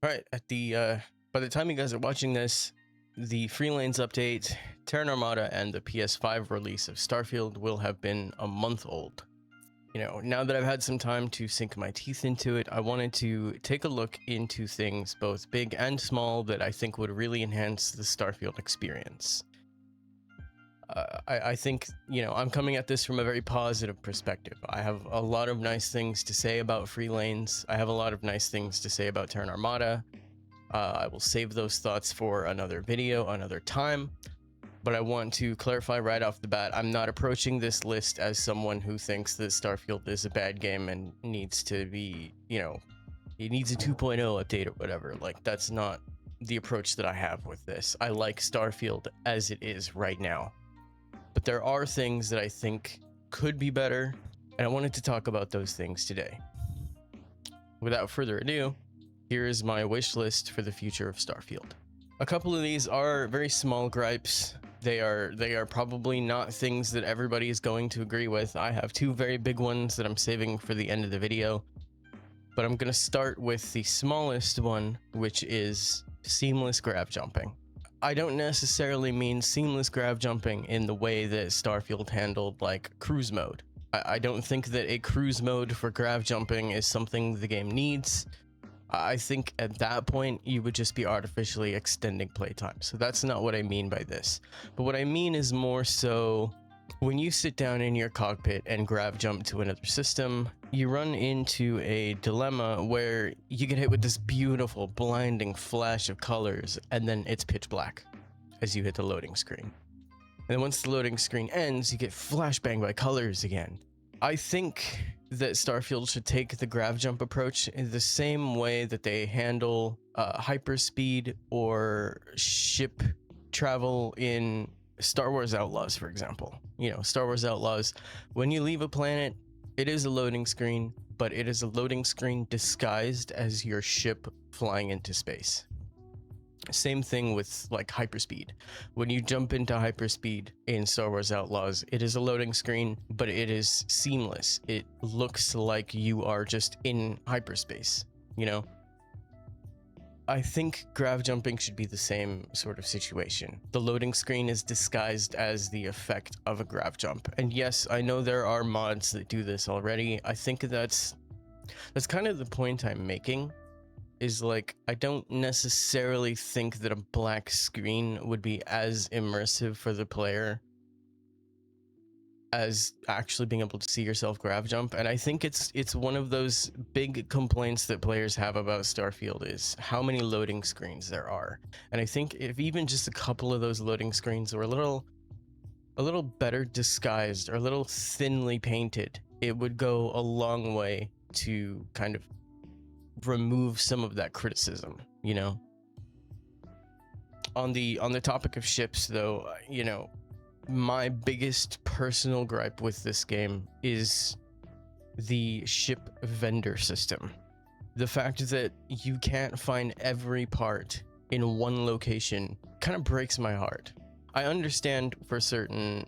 All right, by the time you guys are watching this, the Free Lanes update, Terran Armada, and the PS5 release of Starfield will have been a month old. You know, now that I've had some time to sink my teeth into it, I wanted to take a look into things both big and small that I think would really enhance the Starfield experience. I think, you know, I'm coming at this from a very positive perspective. I have a lot of nice things to say about Free Lanes. I have a lot of nice things to say about Terran Armada. I will save those thoughts for another video, another time. But I want to clarify right off the bat, I'm not approaching this list as someone who thinks that Starfield is a bad game and needs to be, you know, it needs a 2.0 update or whatever. Like, that's not the approach that I have with this. I like Starfield as it is right now. But there are things that I think could be better, and I wanted to talk about those things today. Without further ado, here is my wish list for the future of Starfield. A couple of these are very small gripes. They are probably not things that everybody is going to agree with. I have two very big ones that I'm saving for the end of the video. But I'm going to start with the smallest one, which is seamless grav jumping. I don't necessarily mean seamless grav jumping in the way that Starfield handled like cruise mode. I don't think that a cruise mode for grav jumping is something the game needs. I think at that point you would just be artificially extending playtime. So that's not what I mean by this. But what I mean is more so when you sit down in your cockpit and grav jump to another system, you run into a dilemma where you get hit with this beautiful blinding flash of colors and then it's pitch black as you hit the loading screen. And then once the loading screen ends, you get flashbang by colors again. I think that Starfield should take the grav jump approach in the same way that they handle hyperspeed or ship travel in Star Wars Outlaws, for example. You know, Star Wars Outlaws, when you leave a planet, it is a loading screen, but it is a loading screen disguised as your ship flying into space. Same thing with like hyperspeed. When you jump into hyperspeed in Star Wars Outlaws, it is a loading screen, but it is seamless. It looks like you are just in hyperspace, you know? I think grav jumping should be the same sort of situation. The loading screen is disguised as the effect of a grav jump. And yes, I know there are mods that do this already. I think that's kind of the point I'm making. Is like, I don't necessarily think that a black screen would be as immersive for the player as actually being able to see yourself grav jump. And I think it's one of those big complaints that players have about Starfield is how many loading screens there are. And I think if even just a couple of those loading screens were a little better disguised or a little thinly painted, it would go a long way to kind of remove some of that criticism, you know. On the topic of ships though, you know, my biggest personal gripe with this game is the ship vendor system. The fact that you can't find every part in one location kind of breaks my heart. I understand for certain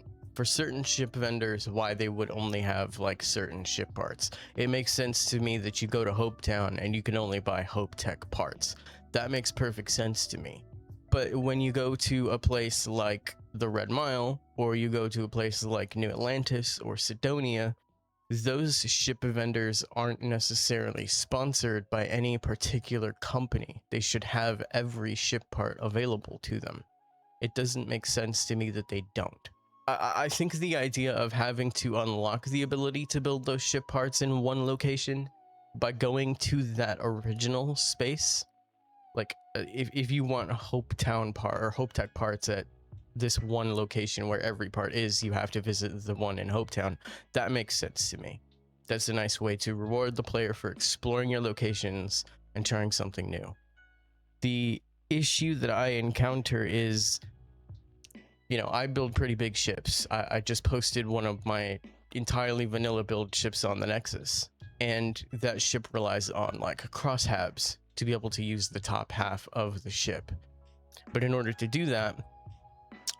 ship vendors why they would only have like certain ship parts. It makes sense to me that you go to Hopetown and you can only buy Hope Tech parts. That makes perfect sense to me. But when you go to a place like the Red Mile, or you go to a place like New Atlantis or Sidonia, those ship vendors aren't necessarily sponsored by any particular company. They should have every ship part available to them. It doesn't make sense to me that they don't. I think the idea of having to unlock the ability to build those ship parts in one location by going to that original space, like if you want Hopetown part or Hope Tech parts at this one location where every part is, you have to visit the one in Hopetown. That makes sense to me. That's a nice way to reward the player for exploring your locations and trying something new. The issue that I encounter is, you know, I build pretty big ships. I just posted one of my entirely vanilla build ships on the Nexus, and that ship relies on like crosshabs to be able to use the top half of the ship. But in order to do that,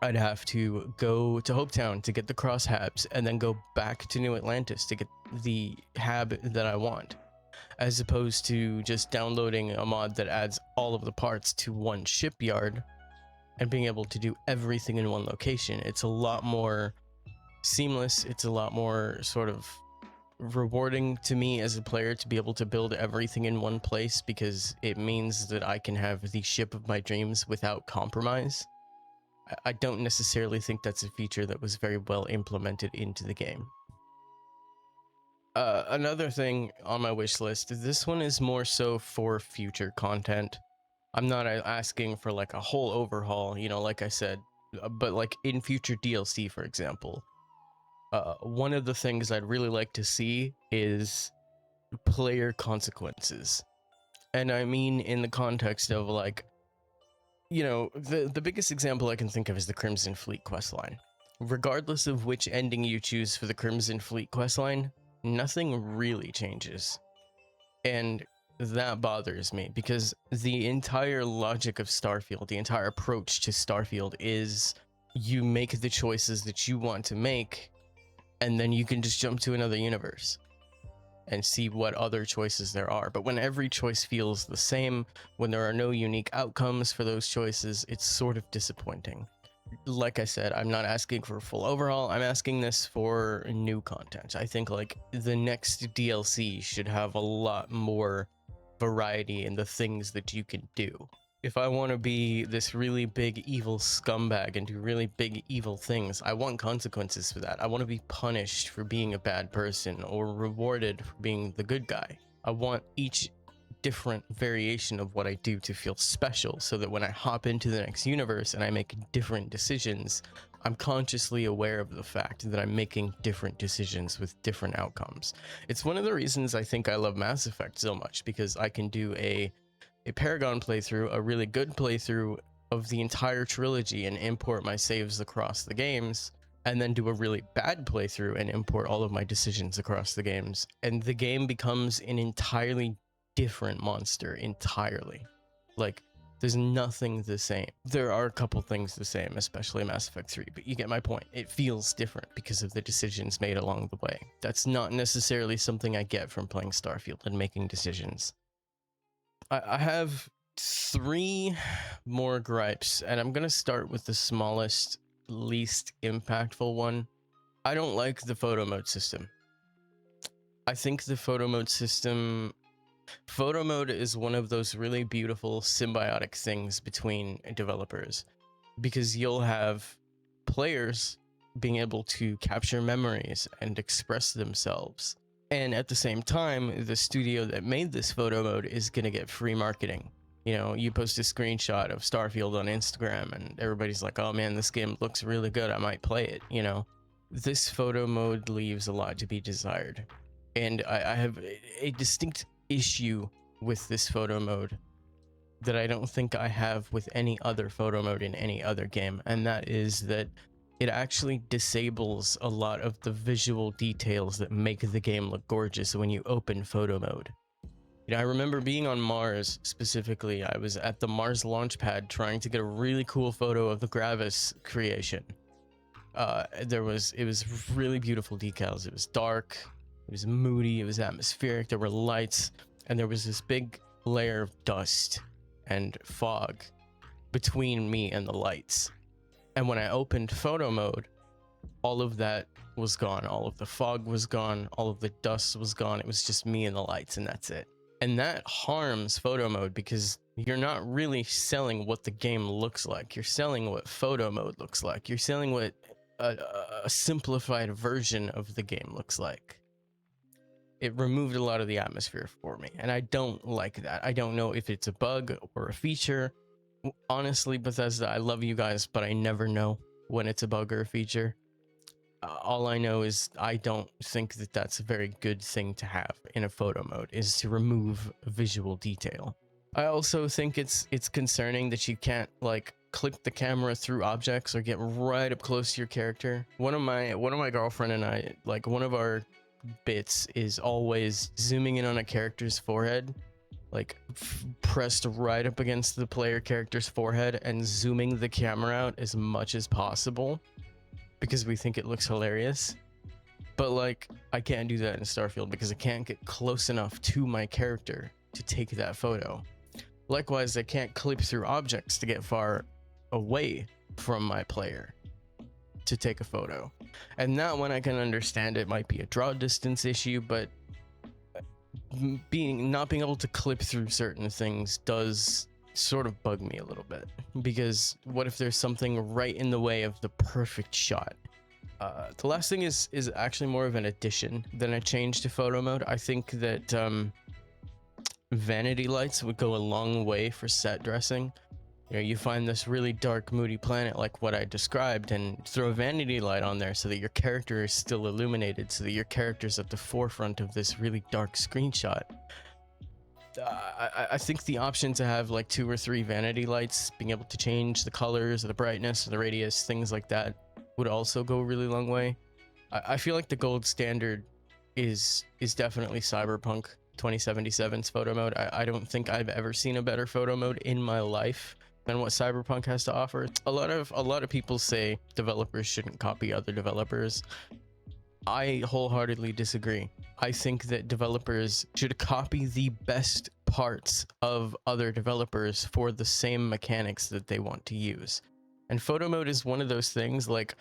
I'd have to go to Hopetown to get the crosshabs and then go back to New Atlantis to get the hab that I want. as opposed to just downloading a mod that adds all of the parts to one shipyard and being able to do everything in one location. It's a lot more seamless. It's a lot more sort of rewarding to me as a player to be able to build everything in one place, because it means that I can have the ship of my dreams without compromise. I don't necessarily think that's a feature that was very well implemented into the game. Another thing on my wish list, this one is more so for future content. I'm not asking for like a whole overhaul, you know, like I said, but like in future DLC, for example. One of the things I'd really like to see is player consequences. And I mean in the context of like, you know, the biggest example I can think of is the Crimson Fleet questline. Regardless of which ending you choose for the Crimson Fleet questline, nothing really changes. And that bothers me, because the entire logic of Starfield, the entire approach to Starfield is you make the choices that you want to make, and then you can just jump to another universe and see what other choices there are. But when every choice feels the same, when there are no unique outcomes for those choices, it's sort of disappointing. Like I said, I'm not asking for a full overhaul. I'm asking this for new content. I think like the next DLC should have a lot more variety in the things that you can do. If I want to be this really big evil scumbag and do really big evil things, I want consequences for that. I want to be punished for being a bad person or rewarded for being the good guy. I want each different variation of what I do to feel special, so that when I hop into the next universe and I make different decisions, I'm consciously aware of the fact that I'm making different decisions with different outcomes. It's one of the reasons I think I love Mass Effect so much, because I can do a Paragon playthrough, a really good playthrough of the entire trilogy and import my saves across the games, and then do a really bad playthrough and import all of my decisions across the games, and the game becomes an entirely different monster entirely. Like, there's nothing the same. There are a couple things the same, especially Mass Effect 3, but you get my point. It feels different because of the decisions made along the way. That's not necessarily something I get from playing Starfield and making decisions. I have 3 more gripes, and I'm gonna start with the smallest, least impactful one. I don't like the photo mode system. I think the photo mode is one of those really beautiful symbiotic things between developers, because you'll have players being able to capture memories and express themselves, and at the same time, the studio that made this photo mode is going to get free marketing. You know, you post a screenshot of Starfield on Instagram and everybody's like, oh man, this game looks really good, I might play it. You know, this photo mode leaves a lot to be desired, and I have a distinct issue with this photo mode that I don't think I have with any other photo mode in any other game, and that is that it actually disables a lot of the visual details that make the game look gorgeous when you open photo mode. You know, I remember being on Mars specifically. I was at the Mars launch pad trying to get a really cool photo of the Gravis creation. It was really beautiful decals. It was dark, it was moody, it was atmospheric, there were lights, and there was this big layer of dust and fog between me and the lights. And when I opened photo mode, all of that was gone. All of the fog was gone. All of the dust was gone. It was just me and the lights, and that's it. And that harms photo mode, because you're not really selling what the game looks like. You're selling what photo mode looks like. You're selling what a simplified version of the game looks like. It removed a lot of the atmosphere for me, and I don't like that. I don't know if it's a bug or a feature. Honestly, Bethesda, I love you guys, but I never know when it's a bug or a feature. All I know is I don't think that that's a very good thing to have in a photo mode, is to remove visual detail. I also think it's concerning that you can't like click the camera through objects or get right up close to your character. One of my girlfriend and I, like, one of our bits is always zooming in on a character's forehead, like pressed right up against the player character's forehead, and zooming the camera out as much as possible, because we think it looks hilarious. But like, I can't do that in Starfield because I can't get close enough to my character to take that photo. Likewise, I can't clip through objects to get far away from my player to take a photo. And that one I can understand, it might be a draw distance issue, but not being able to clip through certain things does sort of bug me a little bit, because what if there's something right in the way of the perfect shot? The last thing is actually more of an addition than a change to photo mode. I think that vanity lights would go a long way for set dressing. You know, you find this really dark, moody planet like what I described, and throw a vanity light on there so that your character is still illuminated, so that your character's at the forefront of this really dark screenshot. I think the option to have like 2 or 3 vanity lights, being able to change the colors, or the brightness, or the radius, things like that, would also go a really long way. I feel like the gold standard is definitely Cyberpunk 2077's photo mode. I don't think I've ever seen a better photo mode in my life than what Cyberpunk has to offer. A lot of people say developers shouldn't copy other developers. I wholeheartedly disagree. I think that developers should copy the best parts of other developers for the same mechanics that they want to use. And photo mode is one of those things. Like,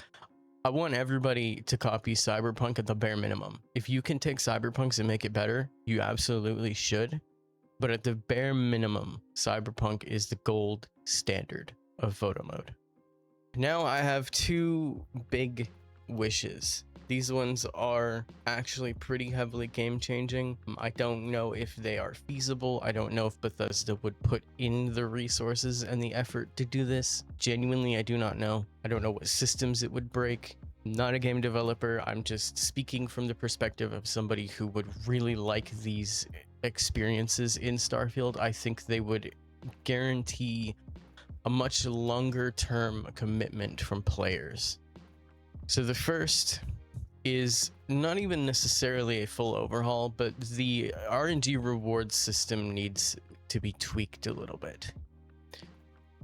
I want everybody to copy Cyberpunk at the bare minimum. If you can take Cyberpunk and make it better, you absolutely should. But at the bare minimum, Cyberpunk is the gold standard of photo mode. Now I have 2 big wishes. These ones are actually pretty heavily game changing. I don't know if they are feasible. I don't know if Bethesda would put in the resources and the effort to do this. Genuinely, I do not know. I don't know what systems it would break. I'm not a game developer. I'm just speaking from the perspective of somebody who would really like these experiences in Starfield. I think they would guarantee a much longer term commitment from players. So the first is not even necessarily a full overhaul, but the RNG reward system needs to be tweaked a little bit.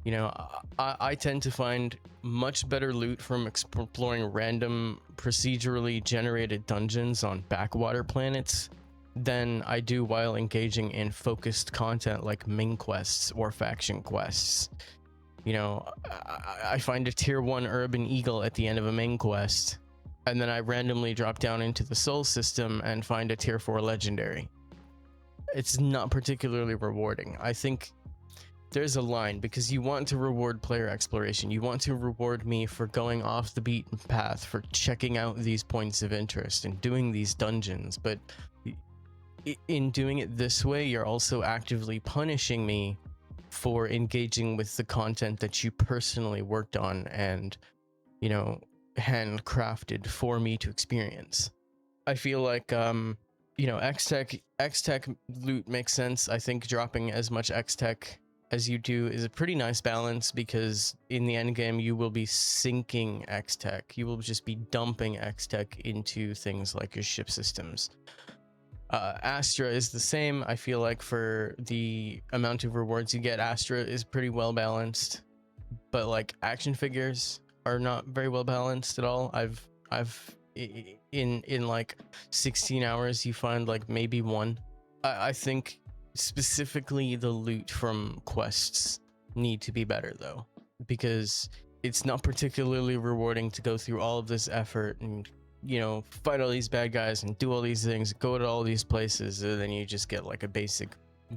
You know, I tend to find much better loot from exploring random procedurally generated dungeons on backwater planets than I do while engaging in focused content like main quests or faction quests. You know, I find a tier 1 urban eagle at the end of a main quest, and then I randomly drop down into the soul system and find a tier 4 legendary. It's not particularly rewarding. I think there's a line, because you want to reward player exploration. You want to reward me for going off the beaten path, for checking out these points of interest and doing these dungeons. But in doing it this way, you're also actively punishing me for engaging with the content that you personally worked on and, you know, handcrafted for me to experience. I feel like, you know, X-Tech loot makes sense. I think dropping as much X-Tech as you do is a pretty nice balance, because in the end game you will be sinking X-Tech. You will just be dumping X-Tech into things like your ship systems. Astra is the same. I feel like for the amount of rewards you get, Astra is pretty well balanced, but like action figures are not very well balanced at all. I've in like 16 hours you find like maybe one. I think specifically the loot from quests need to be better though, because it's not particularly rewarding to go through all of this effort and, you know, fight all these bad guys and do all these things, go to all these places, and then you just get like a basic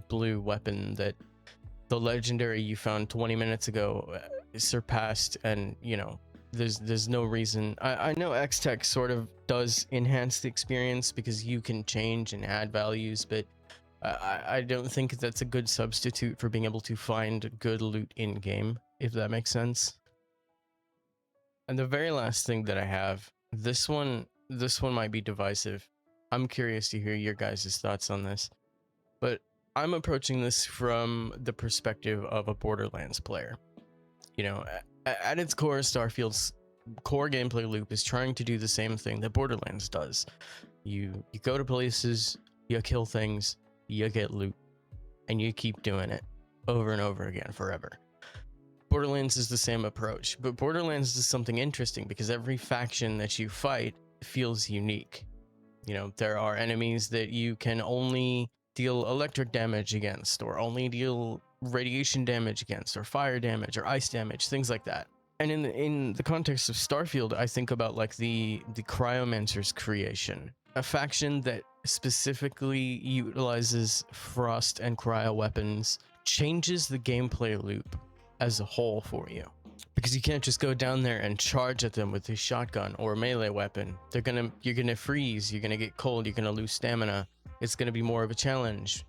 blue weapon that the legendary you found 20 minutes ago surpassed. And, you know, there's no reason. I know X-Tech sort of does enhance the experience because you can change and add values, but I don't think that's a good substitute for being able to find good loot in game, if that makes sense. And the very last thing that I have, this one might be divisive. I'm curious to hear your guys' thoughts on this, but I'm approaching this from the perspective of a Borderlands player. You know, at its core, Starfield's core gameplay loop is trying to do the same thing that Borderlands does. You go to places, you kill things, you get loot, and you keep doing it over and over again forever. Borderlands is the same approach, but Borderlands does something interesting, because every faction that you fight feels unique. You know, there are enemies that you can only deal electric damage against, or only deal radiation damage against, or fire damage, or ice damage, things like that. And in the context of Starfield, I think about like the Cryomancer's creation, a faction that specifically utilizes frost and cryo weapons, changes the gameplay loop as a whole for you. Because you can't just go down there and charge at them with a shotgun or a melee weapon. You're gonna freeze, you're gonna get cold, you're gonna lose stamina. It's gonna be more of a challenge.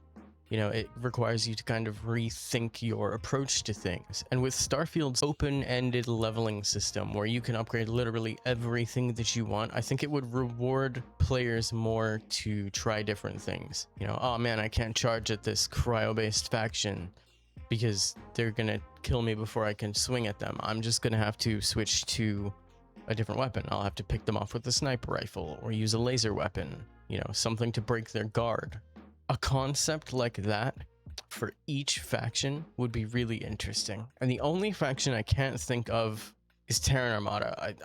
You know, it requires you to kind of rethink your approach to things. And with Starfield's open-ended leveling system, where you can upgrade literally everything that you want, I think it would reward players more to try different things. You know, oh man, I can't charge at this cryo-based faction because they're gonna kill me before I can swing at them. I'm just gonna have to switch to a different weapon. I'll have to pick them off with a sniper rifle or use a laser weapon, you know, something to break their guard. A concept like that for each faction would be really interesting. And the only faction I can't think of is Terran Armada.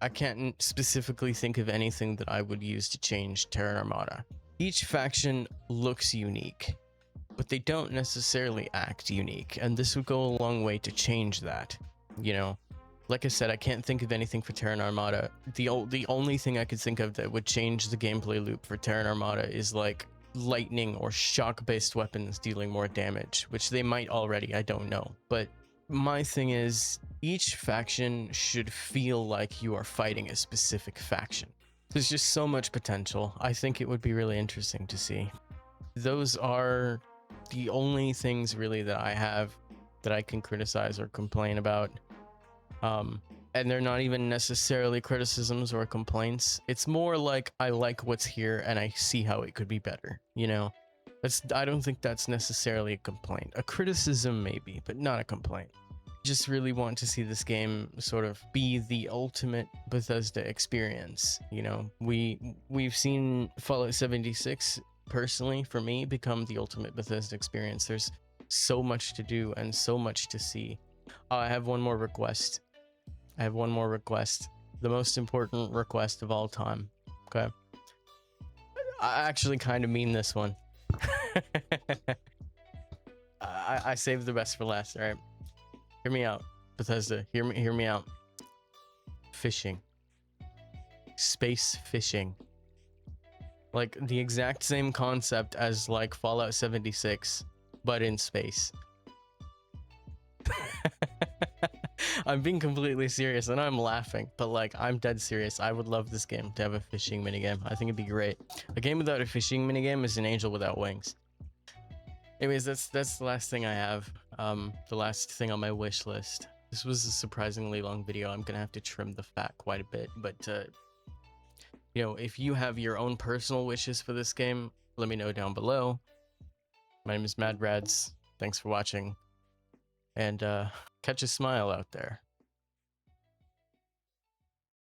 I can't specifically think of anything that I would use to change Terran Armada. Each faction looks unique, but they don't necessarily act unique, and this would go a long way to change that. You know, like I said, I can't think of anything for Terran Armada. The only thing I could think of that would change the gameplay loop for Terran Armada is like lightning or shock based weapons dealing more damage, which they might already, I don't know. But my thing is, each faction should feel like you are fighting a specific faction. There's just so much potential. I think it would be really interesting to see. Those are the only things really that I have that I can criticize or complain about. And they're not even necessarily criticisms or complaints. It's more like I like what's here and I see how it could be better, you know? I don't think that's necessarily a complaint. A criticism maybe, but not a complaint. Just really want to see this game sort of be the ultimate Bethesda experience, you know? We've seen Fallout 76, personally, for me, become the ultimate Bethesda experience. There's so much to do and so much to see. I have one more request. The most important request of all time. Okay. I actually kind of mean this one. I saved the best for last, alright? Hear me out, Bethesda. Hear me out. Fishing. Space fishing. Like the exact same concept as like Fallout 76, but in space. I'm being completely serious and I'm laughing, but like I'm dead serious. I would love this game to have a fishing minigame. I think it'd be great. A game without a fishing minigame is an angel without wings. Anyways, that's the last thing I have. The last thing on my wish list. This was a surprisingly long video. I'm gonna have to trim the fat quite a bit, but you know, if you have your own personal wishes for this game, let me know down below. My name is MadRads. Thanks for watching. And catch a smile out there.